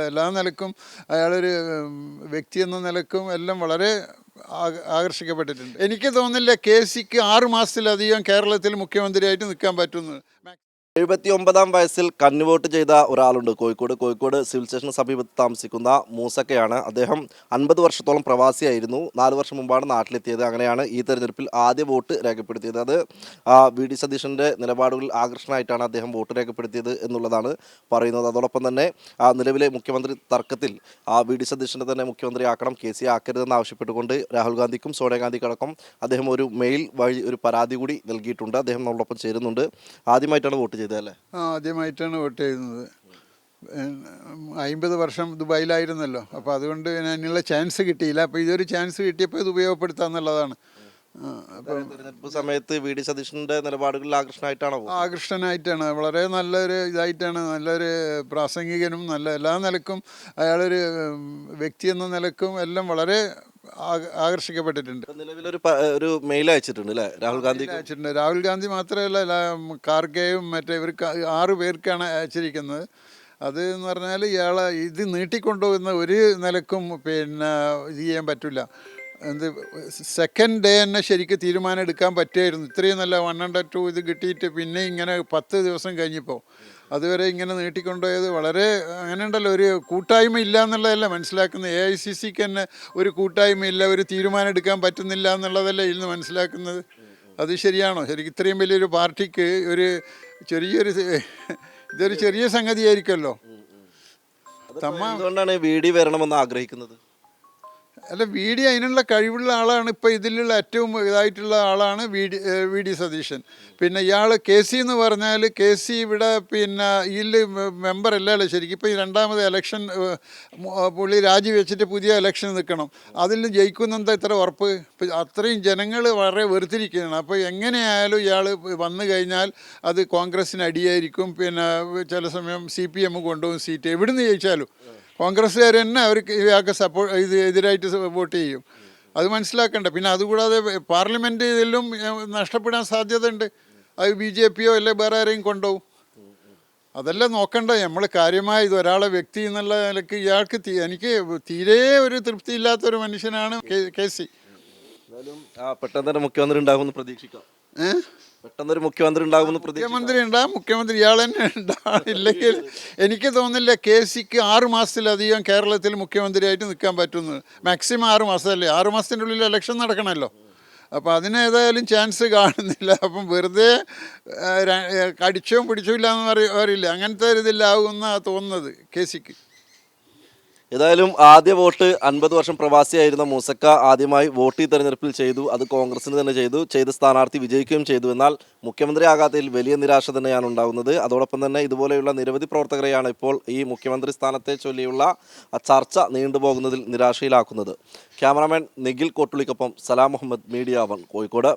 എല്ലാ നിലക്കും അയാളൊരു വ്യക്തി എന്ന നിലക്കും എല്ലാം വളരെ ആകർഷിക്കപ്പെട്ടിട്ടുണ്ട്. എനിക്ക് തോന്നുന്നില്ല കെ.സിക്ക് 6 മാസത്തിലധികം കേരളത്തിൽ മുഖ്യമന്ത്രിയായിട്ട് നിൽക്കാൻ പറ്റുമെന്ന്. 79-ാം വയസ്സിൽ കന്നിവോട്ട് ചെയ്ത ഒരാളുണ്ട് കോഴിക്കോട് സിവിൽ സ്റ്റേഷന് സമീപത്ത് താമസിക്കുന്ന മൂസക്കയാണ്. അദ്ദേഹം 50 വർഷത്തോളം പ്രവാസിയായിരുന്നു. 4 വർഷം മുമ്പാണ് നാട്ടിലെത്തിയത്. അങ്ങനെയാണ് ഈ തെരഞ്ഞെടുപ്പിൽ ആദ്യ വോട്ട് രേഖപ്പെടുത്തിയത്. അത് വി.ഡി. സതീശൻ്റെ നിലപാടുകളിൽ ആകർഷണമായിട്ടാണ് അദ്ദേഹം വോട്ട് രേഖപ്പെടുത്തിയത് എന്നുള്ളതാണ് പറയുന്നത്. അതോടൊപ്പം തന്നെ നിലവിലെ മുഖ്യമന്ത്രി തർക്കത്തിൽ വി.ഡി. സതീശനെ തന്നെ മുഖ്യമന്ത്രിയാക്കണം, കെ.സി ആക്കരുതെന്ന് ആവശ്യപ്പെട്ടുകൊണ്ട് രാഹുൽ ഗാന്ധിക്കും സോണിയാഗാന്ധിക്കടക്കം അദ്ദേഹം ഒരു മെയിൽ വഴി ഒരു പരാതി കൂടി നൽകിയിട്ടുണ്ട്. അദ്ദേഹം നമ്മളൊപ്പം ചേരുന്നുണ്ട്. ആദ്യമായിട്ടാണ് വോട്ട് ആദ്യമായിട്ടാണ് വോട്ട് ചെയ്യുന്നത്. 50 വർഷം ദുബായിലായിരുന്നല്ലോ, അപ്പോൾ അതുകൊണ്ട് അതിനുള്ള ചാൻസ് കിട്ടിയില്ല. അപ്പോൾ ഇതൊരു ചാൻസ് കിട്ടിയപ്പോൾ ഇത് ഉപയോഗപ്പെടുത്താന്നുള്ളതാണ്. തെരഞ്ഞെടുപ്പ് സമയത്ത് വി.ഡി. സതീശൻ്റെ നിലപാടുകളിൽ ആകർഷണമായിട്ടാണ് വളരെ നല്ലൊരു ഇതായിട്ടാണ്, നല്ലൊരു പ്രാസംഗികനും നല്ല എല്ലാ നിലക്കും അയാളൊരു വ്യക്തി എന്ന നിലക്കും എല്ലാം വളരെ ആകർഷിക്കപ്പെട്ടിട്ടുണ്ട്. നിലവിലൊരു മെയിൽ അയച്ചിട്ടുണ്ട് അല്ലേ അയച്ചിട്ടുണ്ട്. രാഹുൽ ഗാന്ധി മാത്രമല്ല, ഖാർഗെയും മറ്റേ ഇവർക്ക് 6 പേർക്കാണ് അയച്ചിരിക്കുന്നത്. അത് എന്ന് പറഞ്ഞാൽ ഇയാളെ ഇത് നീട്ടിക്കൊണ്ടുപോകുന്ന ഒരു നിലക്കും ഇത് ചെയ്യാൻ പറ്റില്ല. സെക്കൻഡ് ഡേ തന്നെ ശരിക്കും തീരുമാനം എടുക്കാൻ പറ്റുമായിരുന്നു. ഇത്രയും നല്ല 102 ഇത് കിട്ടിയിട്ട് പിന്നെ ഇങ്ങനെ 10 ദിവസം കഴിഞ്ഞപ്പോൾ അതുവരെ ഇങ്ങനെ നീട്ടിക്കൊണ്ടുപോയത് വളരെ അങ്ങനെ ഉണ്ടല്ലോ, ഒരു കൂട്ടായ്മ ഇല്ല എന്നുള്ളതല്ല മനസ്സിലാക്കുന്നത്. AICCക്ക് തന്നെ ഒരു കൂട്ടായ്മ ഇല്ല, ഒരു തീരുമാനം എടുക്കാൻ പറ്റുന്നില്ല എന്നുള്ളതല്ലേ ഇന്ന് മനസ്സിലാക്കുന്നത്. അത് ശരിയാണോ? ശരിക്കും ഇത്രയും വലിയൊരു പാർട്ടിക്ക് ഇതൊരു ചെറിയ സംഗതിയായിരിക്കുമല്ലോ. എന്തുകൊണ്ടാണ് വി.ഡി. വരണമെന്ന് ആഗ്രഹിക്കുന്നത്? അല്ല, വി.ഡി. അതിനുള്ള കഴിവുള്ള ആളാണ്. ഇപ്പോൾ ഇതിലുള്ള ഏറ്റവും ഇതായിട്ടുള്ള ആളാണ് വി.ഡി. സതീശൻ. പിന്നെ ഇയാൾ കെ.സി എന്ന് പറഞ്ഞാൽ കെ.സി ഇവിടെ ഇതിൽ മെമ്പർ അല്ലല്ലോ ശരിക്കും. ഇപ്പോൾ ഈ രണ്ടാമത് ഇലക്ഷൻ പുള്ളി രാജിവെച്ചിട്ട് പുതിയ ഇലക്ഷൻ നിൽക്കണം. അതിൽ ജയിക്കുന്നെന്താ ഇത്ര ഉറപ്പ്? അത്രയും ജനങ്ങൾ വളരെ വെറുത്തിരിക്കുകയാണ്. അപ്പോൾ എങ്ങനെയായാലും ഇയാൾ വന്നു കഴിഞ്ഞാൽ അത് കോൺഗ്രസ്സിന് അടിയായിരിക്കും. ചില സമയം CPM കൊണ്ടുപോകും സീറ്റ്. എവിടുന്ന് ജയിച്ചാലും കോൺഗ്രസ്സുകാർ തന്നെ അവർക്ക് ഇയാൾക്ക് എതിരായിട്ട് വോട്ട് ചെയ്യും. അത് മനസ്സിലാക്കണ്ട. പിന്നെ അതുകൂടാതെ പാർലമെൻറ്റ് ഇതിലും നഷ്ടപ്പെടാൻ സാധ്യതയുണ്ട്. അത് BJPയോ അല്ലെ വേറെ ആരെയും കൊണ്ടുപോകും. അതെല്ലാം നോക്കണ്ട. നമ്മൾ കാര്യമായ ഇത് ഒരാളെ വ്യക്തി എന്നുള്ള നിലയ്ക്ക് ഇയാൾക്ക് എനിക്ക് തീരെ ഒരു തൃപ്തിയില്ലാത്തൊരു മനുഷ്യനാണ് കെ.സി. പെട്ടെന്ന് തന്നെ മുഖ്യമന്ത്രി ഉണ്ടാകുമെന്ന് പ്രതീക്ഷിക്കാം. പെട്ടെന്നൊരു മുഖ്യമന്ത്രി ഉണ്ടാകും. മുഖ്യമന്ത്രി ഇയാൾ തന്നെ ഉണ്ടാവില്ലെങ്കിൽ എനിക്ക് തോന്നുന്നില്ല കെ.സിക്ക് 6 മാസത്തിലധികം കേരളത്തിൽ മുഖ്യമന്ത്രിയായിട്ട് നിൽക്കാൻ പറ്റുമെന്ന്. മാക്സിമം 6 മാസമല്ലേ, 6 മാസത്തിൻ്റെ ഉള്ളിൽ ഇലക്ഷൻ നടക്കണമല്ലോ. അപ്പോൾ അതിനേതായാലും ചാൻസ് കാണുന്നില്ല. അപ്പം വെറുതെ കടിച്ചോ പിടിച്ചോ ഇല്ല എന്ന് പറയില്ല, അങ്ങനത്തെ ഒരു ഇതിലാവുമെന്നാണ് തോന്നുന്നത് കെ.സിക്ക്. ഏതായാലും ആദ്യ വോട്ട് 50 വർഷം പ്രവാസിയായിരുന്ന മൂസക്ക ആദ്യമായി വോട്ട് ഈ തെരഞ്ഞെടുപ്പിൽ ചെയ്തു. അത് കോൺഗ്രസിന് തന്നെ ചെയ്ത സ്ഥാനാർത്ഥി വിജയിക്കുകയും ചെയ്തു. എന്നാൽ മുഖ്യമന്ത്രിയാകാത്തതിൽ വലിയ നിരാശ തന്നെയാണ് ഉണ്ടാകുന്നത്. അതോടൊപ്പം തന്നെ ഇതുപോലെയുള്ള നിരവധി പ്രവർത്തകരെയാണ് ഇപ്പോൾ ഈ മുഖ്യമന്ത്രി സ്ഥാനത്തെ ചൊല്ലിയുള്ള ചർച്ച നീണ്ടുപോകുന്നതിൽ നിരാശയിലാക്കുന്നത്. ക്യാമറാമാൻ നിഖിൽ കോട്ടുളിക്കൊപ്പം സലാം മുഹമ്മദ്, മീഡിയ 1 കോഴിക്കോട്.